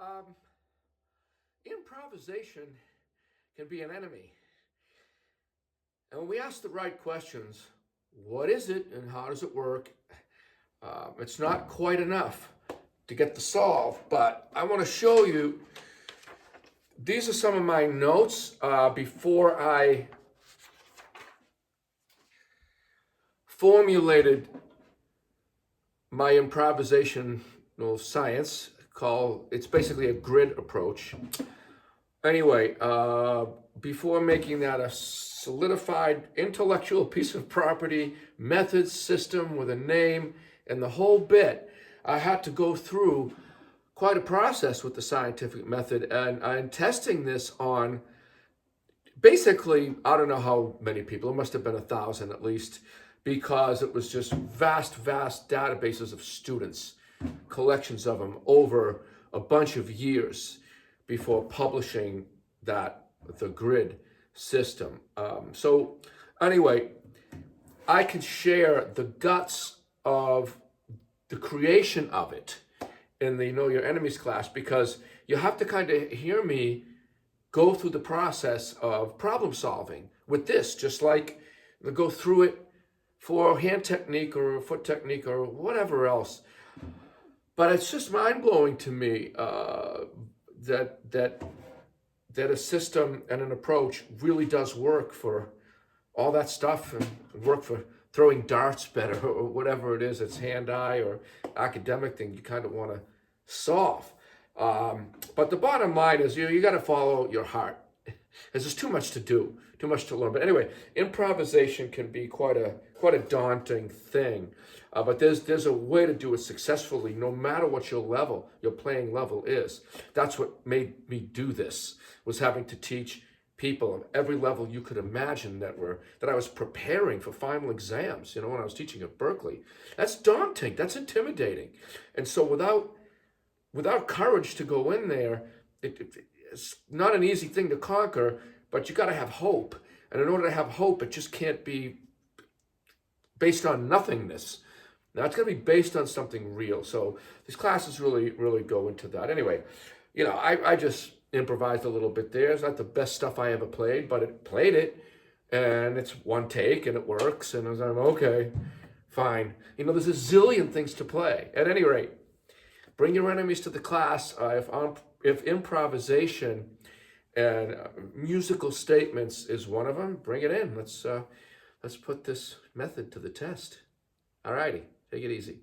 Um, Improvisation can be an enemy. And when we ask the right questions, what is it and how does it work? It's not quite enough to get the solve, but I want to show you. These are some of my notes before I formulated my improvisational science. It's basically a grid approach. Anyway, before making that a solidified intellectual piece of property, method, system with a name, and the whole bit, I had to go through quite a process with the scientific method, and I'm testing this on basically, I don't know how many people, it must have been 1,000 at least, because it was just vast databases of students, collections of them over a bunch of years before publishing the grid system. So anyway, I can share the guts of the creation of it in the Know Your Enemies class, because you have to kind of hear me go through the process of problem solving with this, just like go through it for hand technique or foot technique or whatever else. But it's just mind-blowing to me that a system and an approach really does work for all that stuff, and work for throwing darts better or whatever it is, it's hand-eye or academic thing you kind of want to solve. But the bottom line is you got to follow your heart. There's too much to do, too much to learn. But anyway, improvisation can be quite a daunting thing. But there's a way to do it successfully, no matter what your playing level is. That's what made me do this, was having to teach people of every level you could imagine that I was preparing for final exams, when I was teaching at Berkeley. That's daunting, that's intimidating. And so without courage to go in there, it's not an easy thing to conquer, but you got to have hope. And in order to have hope, it just can't be based on nothingness. Now, it's going to be based on something real. So these classes really go into that. Anyway, I just improvised a little bit there. It's not the best stuff I ever played, but it played it, and it's one take, and it works. And I was like, okay, fine. There's a zillion things to play. At any rate, bring your enemies to the class. If improvisation and musical statements is one of them, bring it in. Let's put this method to the test. All righty, take it easy.